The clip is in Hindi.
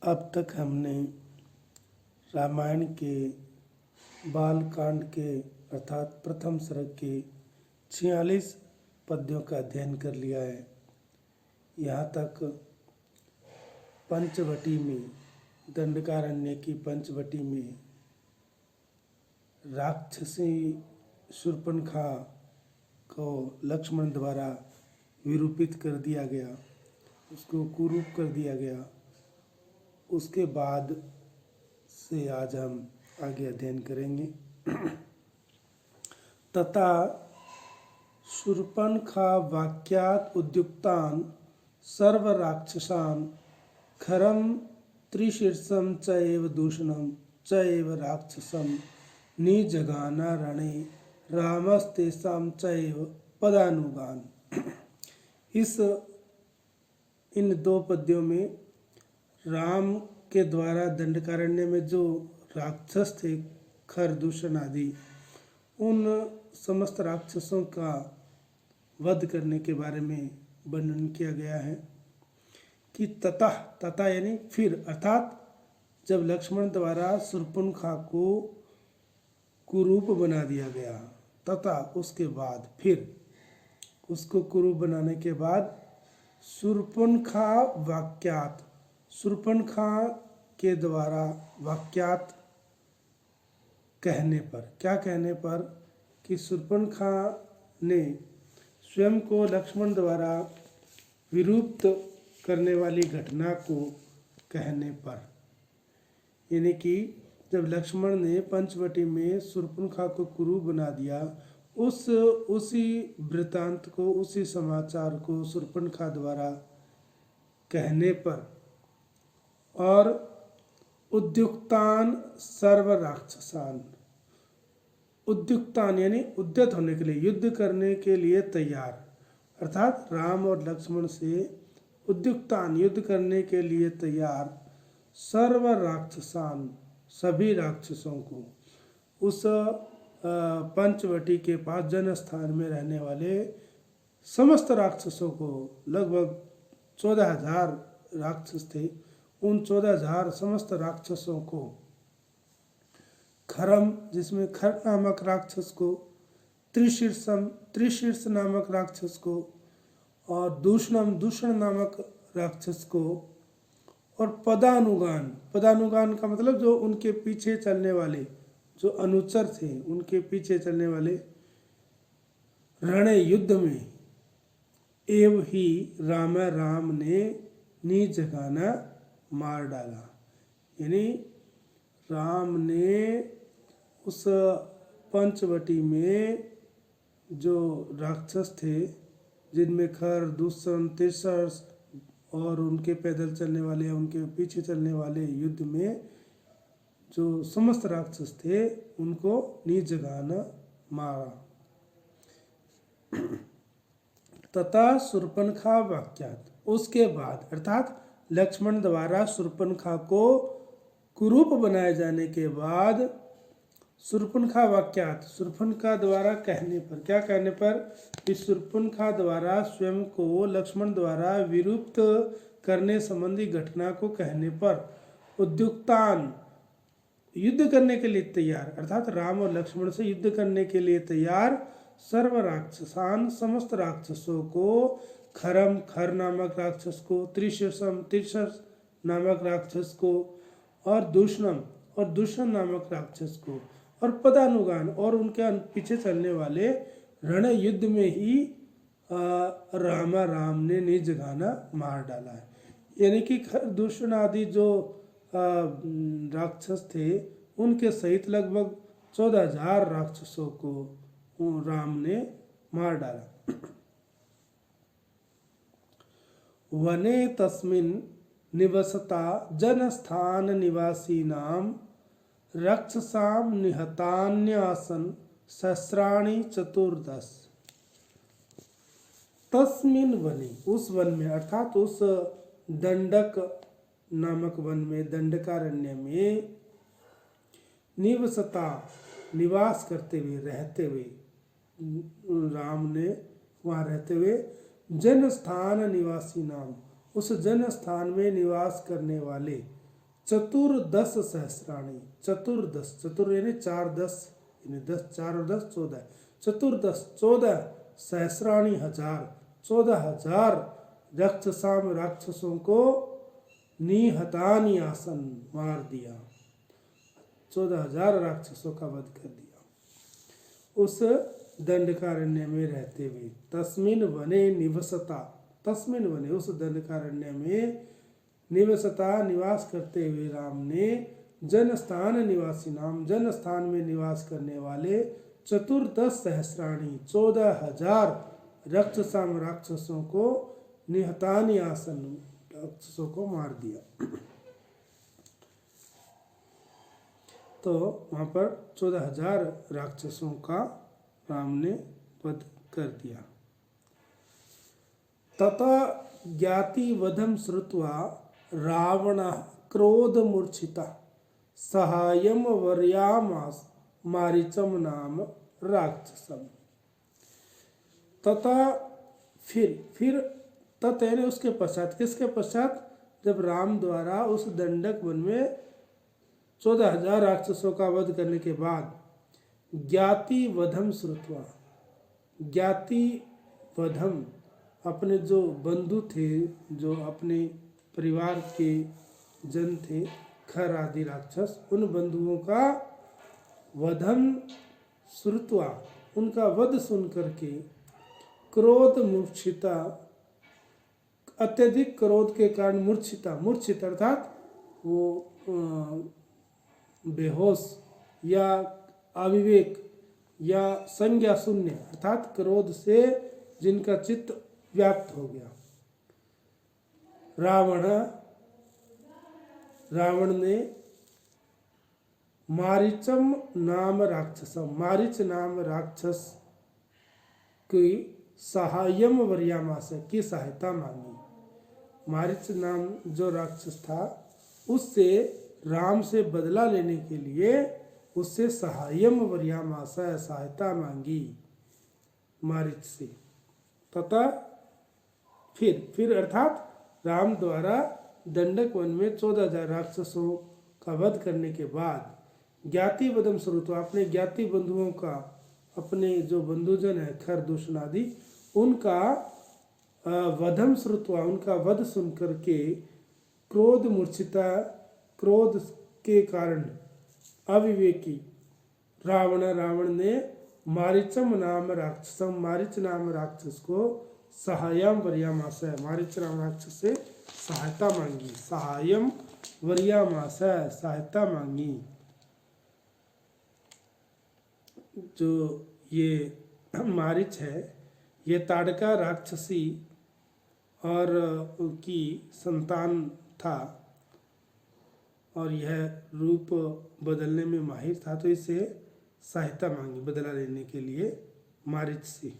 अब तक हमने रामायण के बाल कांड के अर्थात प्रथम सर्ग के 46 पद्यों का अध्ययन कर लिया है। यहाँ तक पंचवटी में, दंडकारण्य की पंचवटी में राक्षसी शूर्पणखा को लक्ष्मण द्वारा विरूपित कर दिया गया, उसको कुरूप कर दिया गया। उसके बाद से आज हम आगे अध्ययन करेंगे। तथा शूर्पणखा वाक्यात् उद्युक्तान् सर्व राक्षसान् खरं त्रिशीर्षं च एव दूषणं च एव राक्षसं निजगान रणे रामस्तेषां च एव पदानुगान्। इन दो पद्यों में राम के द्वारा दंडकारण्य में जो राक्षस थे, खर, दूषण आदि, उन समस्त राक्षसों का वध करने के बारे में वर्णन किया गया है कि तथा यानी फिर, अर्थात जब लक्ष्मण द्वारा शूर्पणखा को कुरूप बना दिया गया, तथा उसके बाद फिर उसको कुरूप बनाने के बाद शूर्पणखा वाक्यात, शूर्पणखा के द्वारा वाक्यात कहने पर, क्या कहने पर कि शूर्पणखा ने स्वयं को लक्ष्मण द्वारा विरूपित करने वाली घटना को कहने पर, यानी कि जब लक्ष्मण ने पंचवटी में शूर्पणखा को कुरूप बना दिया, उसी वृतांत को, उसी समाचार को शूर्पणखा द्वारा कहने पर, और उद्युक्तान सर्व राक्षसान, उद्युक्तान यानी उद्यत होने के लिए, युद्ध करने के लिए तैयार, अर्थात राम और लक्ष्मण से उद्युक्तान युद्ध करने के लिए तैयार सर्व राक्षसान, सभी राक्षसों को, उस पंचवटी के पास जनस्थान में रहने वाले समस्त राक्षसों को, लगभग 14,000 राक्षस थे, उन 14,000 समस्त राक्षसों को, खरम जिसमें खर नामक राक्षस को, त्रिशीर्ष नामक राक्षस को, और दूषणम दूषण नामक राक्षस को, और पदानुगान का मतलब जो उनके पीछे चलने वाले, जो अनुचर थे, उनके पीछे चलने वाले, रणे युद्ध में, एव ही राम ने निजगाना मार डाला, यानी राम ने उस पंचवटी में जो राक्षस थे, जिनमें खर, दूषण, त्रिशर्ष और उनके पैदल चलने वाले, उनके पीछे चलने वाले, युद्ध में जो समस्त राक्षस थे, उनको निजगाना मारा। तथा शूर्पणखा वाक्यात, उसके बाद, अर्थात लक्ष्मण द्वारा शूर्पणखा को कुरूप बनाए जाने के बाद, शूर्पणखा वाक्यात, शूर्पणखा द्वारा कहने पर, क्या कहने पर कि शूर्पणखा द्वारा स्वयं को लक्ष्मण द्वारा विरूपित करने संबंधी घटना को कहने पर, उद्युक्तान युद्ध करने के लिए तैयार, अर्थात राम और लक्ष्मण से युद्ध करने के लिए तैयार सर्व राक्षसान, समस्त राक्षसों को, खरम खर नामक राक्षस को, त्रिशर्ष नामक राक्षस को, और दूषणम और दूषण नामक राक्षस को, और पदानुगान और उनके पीछे चलने वाले, रण युद्ध में ही राम ने निजगाना मार डाला है। यानी कि दूषण आदि जो राक्षस थे, उनके सहित लगभग 14,000 राक्षसों को राम ने मार डाला। वने तस्मिन् निवसता जनस्थान निवासीनां राक्षसां निहतान्यासन सहस्राणि 14। तस्मिन् वने, उस वन में, अर्थात उस दंडक नामक वन में, दंडकारण्य में, निवसता निवास करते हुए, रहते हुए, राम ने वहाँ रहते हुए, जनस्थान निवासी नाम, उस जन स्थान में निवास करने वाले चतुर्दश सहस्राणी, चतुर्दश, चतुर यानी 4 10, यानी 10 4 और 10 14, चतुर्दश 14 सहस्राणी हजार, 14,000 राक्षसाम राक्षसों को निहतानि आसन मार दिया, 14,000 राक्षसों का वध कर दिया उस दंडकारण्य में रहते हुए। तस्मिन वने निवसता, तस्मिन वने उस दंडकारण्य में निवसता निवास करते हुए राम ने जनस्थान निवासी नाम, जनस्थान में निवास करने वाले चतुर्दश सहस्राणी 14,000 राक्षसाम राक्षसों को निहतानि आसन राक्षसों को मार दिया। तो वहाँ पर 14,000 राक्षसों का राम ने वध कर दिया। तथा ज्ञाति वधम श्रुत्वा रावण क्रोध मूर्छिता सहायम वर्यामास मारीचम नाम राक्षसम। तथा फिर तत् यानी उसके पश्चात, किसके पश्चात, जब राम द्वारा उस दंडक वन में 14,000 राक्षसों का वध करने के बाद ज्ञाति वधम श्रुत्वा, ज्ञाति वधम अपने जो बंधु थे, जो अपने परिवार के जन थे, खर आदि राक्षस, उन बंधुओं का वधम श्रुत्वा उनका वध सुन करके क्रोध मूर्छिता अत्यधिक क्रोध के कारण मूर्छिता, मूर्छित अर्थात वो बेहोश या अविवेक या संज्ञा शून्य, अर्थात क्रोध से जिनका चित्त व्याप्त हो गया। रावण ने मारीचम नाम राक्षसम, मारीच नाम राक्षस की सहायम वर्यामास की सहायता मांगी। मारीच नाम जो राक्षस था उससे राम से बदला लेने के लिए उससे सहायम वर्यामास सहायता मांगी मारीच से। तथा फिर अर्थात राम द्वारा दंडक वन में 14,000 राक्षसों का वध करने के बाद ज्ञाति वधम श्रुत्वा अपने ज्ञाति बंधुओं का, अपने जो बंधुजन है खर दूषण आदि, उनका वधम श्रुत्वा उनका वध सुन करके क्रोध मूर्छिता, क्रोध के कारण अविवेकी रावण ने मारीचम नाम राक्षसम, मारीच नाम राक्षस को सहायम वर्यामास, मारीच नाम राक्षस से सहायता मांगी, सहायम वर्यामास सहायता मांगी। जो ये मारीच है ये ताड़का राक्षसी और उनकी संतान था और यह रूप बदलने में माहिर था, तो इसे सहायता मांगी बदला लेने के लिए मारीच से।